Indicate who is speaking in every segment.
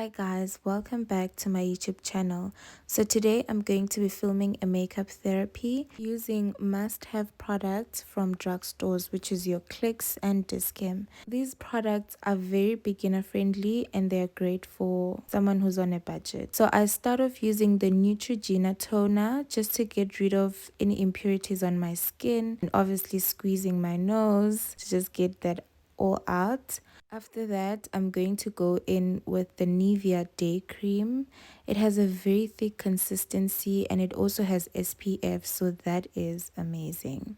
Speaker 1: Hi guys, welcome back to my YouTube channel. So today I'm going to be filming a makeup therapy using must-have products from drugstores, which is your Clicks and Dischem. These products are very beginner friendly and they're great for someone who's on a budget. So I start off using the Neutrogena Toner just to get rid of any impurities on my skin, and obviously squeezing my nose to just get that all out. After that, I'm going to go in with the Nivea Day Cream. It has a very thick consistency and it also has SPF, so that is amazing.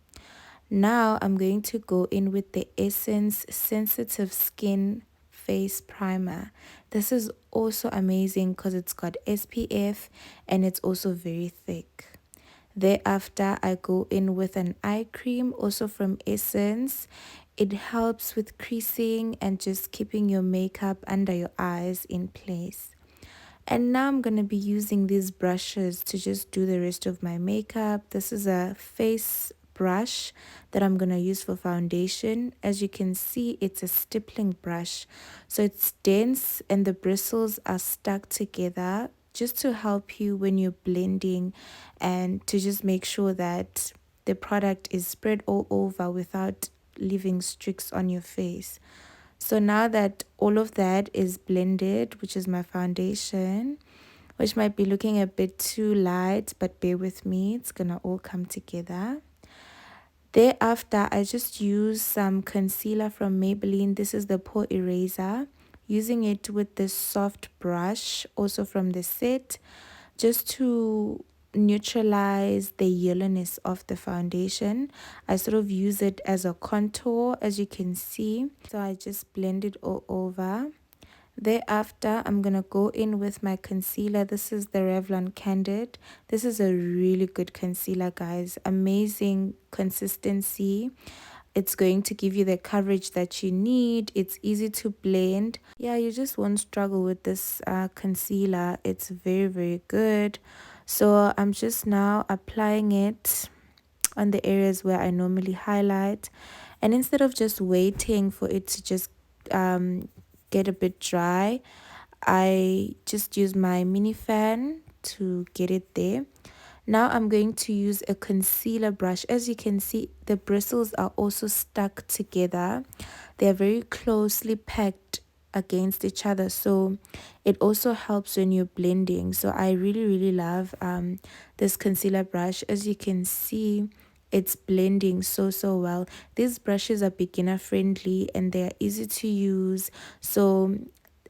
Speaker 1: Now I'm going to go in with the Essence Sensitive Skin Face Primer. This is also amazing because it's got SPF and it's also very thick. Thereafter, I go in with an eye cream, also from Essence. It helps with creasing and just keeping your makeup under your eyes in place. And now I'm going to be using these brushes to just do the rest of my makeup. This is a face brush that I'm going to use for foundation. As you can see, it's a stippling brush. So it's dense and the bristles are stuck together just to help you when you're blending and to just make sure that the product is spread all over without leaving streaks on your face. So now that all of that is blended, which is my foundation, which might be looking a bit too light, but bear with me, it's gonna all come together. Thereafter, I just use some concealer from Maybelline. This is the pore eraser. Using it with this soft brush, also from the set, just to neutralize the yellowness of the foundation. I sort of use it as a contour, as you can see. So I just blend it all over. Thereafter, I'm going to go in with my concealer. This is the Revlon Candid. This is a really good concealer, guys. Amazing consistency. It's going to give you the coverage that you need. It's easy to blend. Yeah, you just won't struggle with this concealer. It's very, very good. So I'm just now applying it on the areas where I normally highlight. And instead of just waiting for it to just get a bit dry, I just use my mini fan to get it there. Now I'm going to use a concealer brush. As you can see, the bristles are also stuck together. They are very closely packed against each other, so it also helps when you're blending. So I really love this concealer brush. As you can see, it's blending so well. These brushes are beginner friendly and they are easy to use, so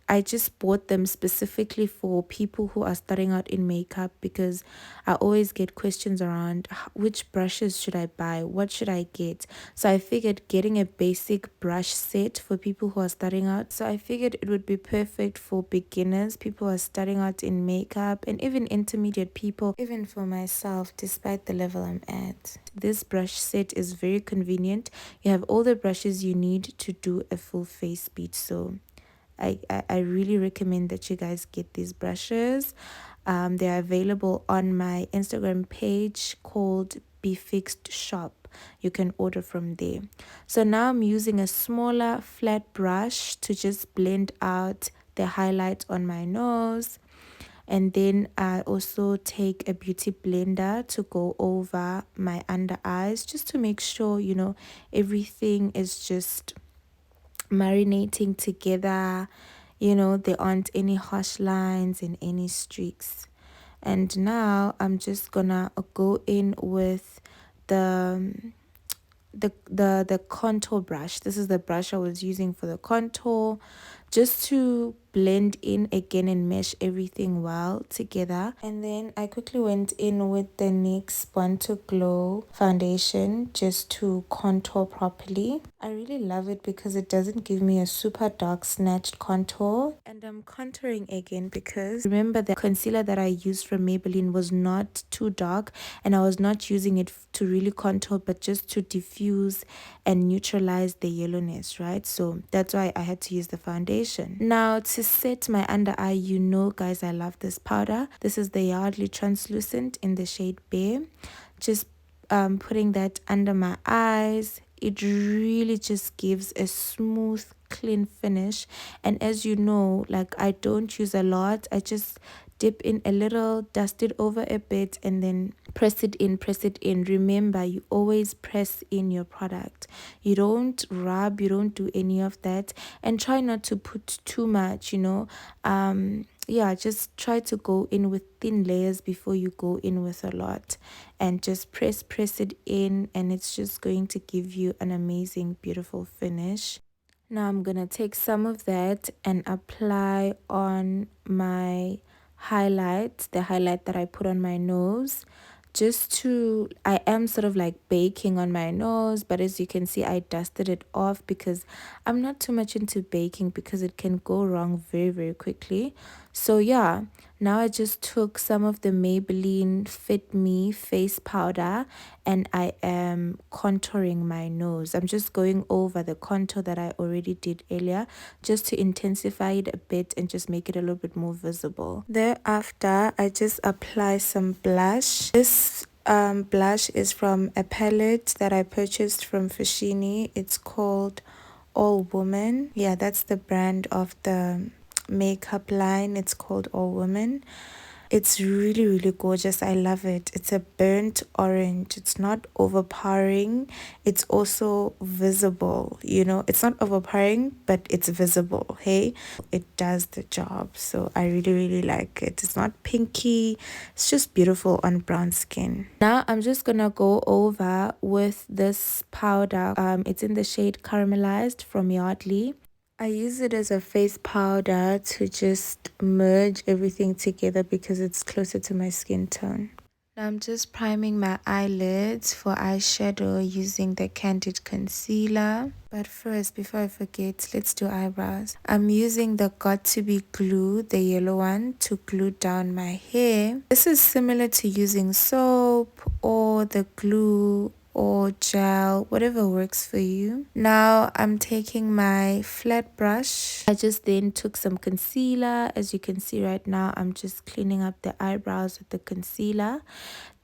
Speaker 1: I just bought them specifically for people who are starting out in makeup, because I always get questions around which brushes should I buy, what should I get. So I figured getting a basic brush set for people who are starting out. So I figured it would be perfect for beginners, people who are starting out in makeup, and even intermediate people, even for myself, despite the level I'm at. This brush set is very convenient. You have all the brushes you need to do a full face beat. So I really recommend that you guys get these brushes. They're available on my Instagram page called Be Fixed Shop. You can order from there. So now I'm using a smaller flat brush to just blend out the highlight on my nose. And then I also take a beauty blender to go over my under eyes, just to make sure, you know, everything is just marinating together, you know, there aren't any harsh lines and any streaks. And now I'm just gonna go in with the contour brush. This is the brush I was using for the contour, just to blend in again and mesh everything well together. And then I quickly went in with the NYX Born to Glow foundation just to contour properly. I really love it because it doesn't give me a super dark snatched contour. And I'm contouring again because remember, the concealer that I used from Maybelline was not too dark, and I was not using it to really contour, but just to diffuse and neutralize the yellowness, right? So that's why I had to use the foundation. Now to set my under eye, you know guys, I love this powder. This is the Yardley Translucent in the shade Bare. Just putting that under my eyes, it really just gives a smooth, clean finish. And as you know, like, I don't use a lot. I just dip in a little, dust it over a bit, and then press it in, press it in. Remember, you always press in your product. You don't rub, you don't do any of that. And try not to put too much, yeah, just try to go in with thin layers before you go in with a lot, and just press it in, and it's just going to give you an amazing, beautiful finish. Now I'm gonna take some of that and apply on my highlight, the highlight that I put on my nose. I am sort of like baking on my nose, but as you can see, I dusted it off because I'm not too much into baking because it can go wrong very, very quickly. So yeah, now I just took some of the Maybelline Fit Me face powder, and I am contouring my nose. I'm just going over the contour that I already did earlier, just to intensify it a bit and just make it a little bit more visible. Thereafter, I just apply some blush. This blush is from a palette that I purchased from Fashini. It's called All Woman. Yeah, that's the brand of the makeup line. It's called All Woman. It's really, really gorgeous. I love it. It's a burnt orange. It's not overpowering. It's also visible. It's not overpowering, but it's visible. Hey, it does the job. So I really, really like it. It's not pinky. It's just beautiful on brown skin. Now I'm just gonna go over with this powder. It's in the shade Caramelized from Yardley. I use it as a face powder to just merge everything together because it's closer to my skin tone. Now I'm just priming my eyelids for eyeshadow using the Candid Concealer. But first, before I forget, let's do eyebrows. I'm using the Got To Be glue, the yellow one, to glue down my hair. This is similar to using soap or the glue or gel, whatever works for you. Now I'm taking my flat brush. I just then took some concealer. As you can see right now, I'm just cleaning up the eyebrows with the concealer.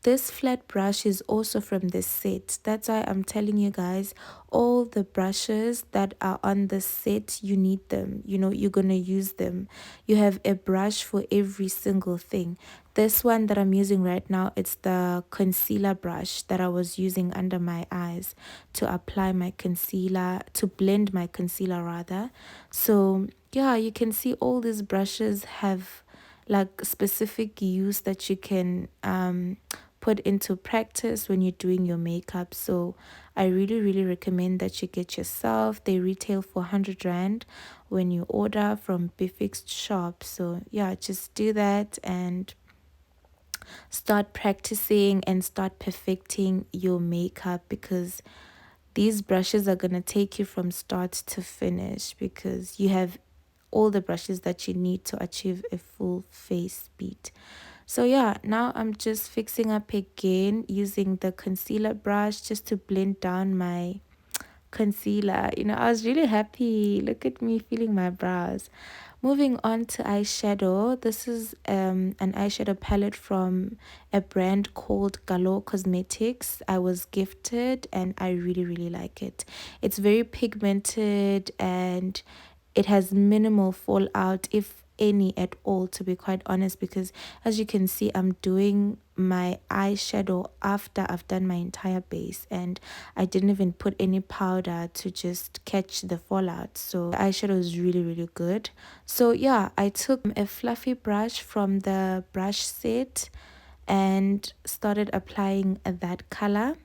Speaker 1: This flat brush is also from this set. That's why I'm telling you guys, all the brushes that are on the set, you need them. You're gonna use them. You have a brush for every single thing. This one that I'm using right now, it's the concealer brush that I was using under my eyes to apply my concealer, to blend my concealer rather. So yeah, you can see all these brushes have like specific use that you can put into practice when you're doing your makeup. So I really, really recommend that you get yourself. They retail for 100 Rand when you order from Bifixed shop. So yeah, just do that and start practicing and start perfecting your makeup, because these brushes are going to take you from start to finish, because you have all the brushes that you need to achieve a full face beat. So yeah, now I'm just fixing up again using the concealer brush just to blend down my concealer. I was really happy. Look at me feeling my brows. Moving on to eyeshadow. This is an eyeshadow palette from a brand called Galore Cosmetics. I was gifted and I really, really like it. It's very pigmented and it has minimal fallout, if any at all, to be quite honest, because as you can see, I'm doing my eyeshadow after I've done my entire base, and I didn't even put any powder to just catch the fallout. So the eyeshadow is really, really good. So yeah, I took a fluffy brush from the brush set and started applying that color.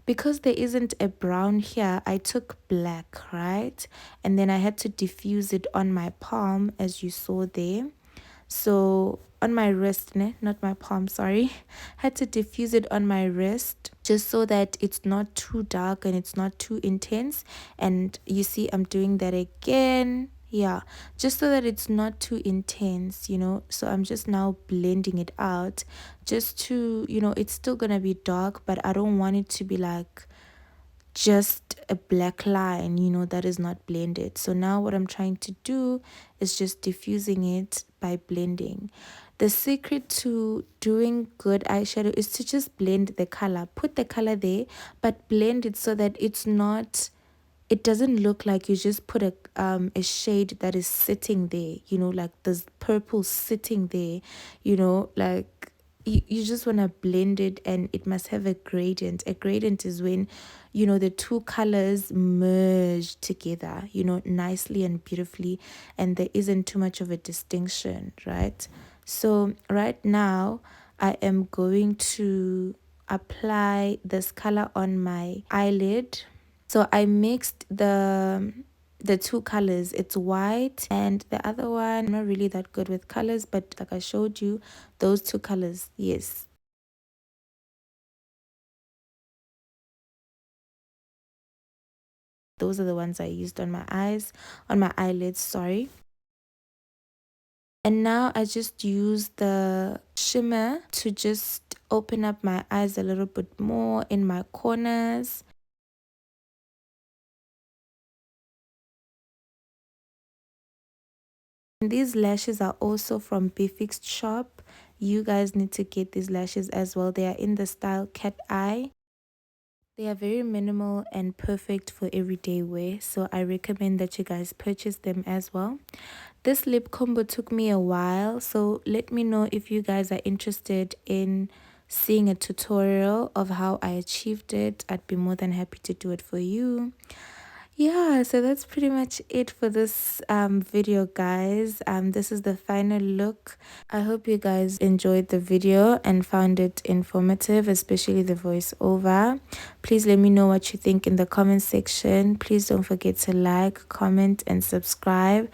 Speaker 1: Because there isn't a brown here, I took black, right? And then I had to diffuse it on my palm, as you saw there. So on my wrist, not my palm, sorry. Had to diffuse it on my wrist just so that it's not too dark and it's not too intense. And you see I'm doing that again. Yeah, just so that it's not too intense. So I'm just now blending it out just to, it's still gonna be dark, but I don't want it to be like just a black line, that is not blended. So now what I'm trying to do is just diffusing it by blending. The secret to doing good eyeshadow is to just blend the color. Put the color there, but blend it so that it doesn't look like you just put a shade that is sitting there, like this purple sitting there, like you just want to blend it, and it must have a gradient. A gradient is when the two colors merge together, nicely and beautifully, and there isn't too much of a distinction, right? So right now I am going to apply this color on my eyelid. So I mixed the two colors. It's white and the other one. I'm not really that good with colors, but like I showed you, those two colors, yes. Those are the ones I used on my eyes, on my eyelids, sorry. And now I just use the shimmer to just open up my eyes a little bit more in my corners. And these lashes are also from Be Fixed Shop. You guys need to get these lashes as well. They are in the style cat eye. They are very minimal and perfect for everyday wear, so I recommend that you guys purchase them as well. This lip combo took me a while, so let me know if you guys are interested in seeing a tutorial of how I achieved it. I'd be more than happy to do it for you. Yeah, so that's pretty much it for this video, guys. This is the final look. I hope you guys enjoyed the video and found it informative, especially the voiceover. Please let me know what you think in the comment section. Please don't forget to like, comment, and subscribe,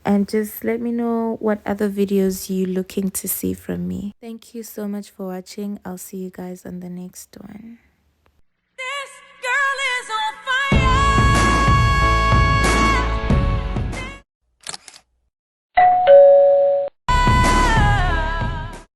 Speaker 1: and just let me know what other videos you're looking to see from me. Thank you so much for watching. I'll see you guys on the next one.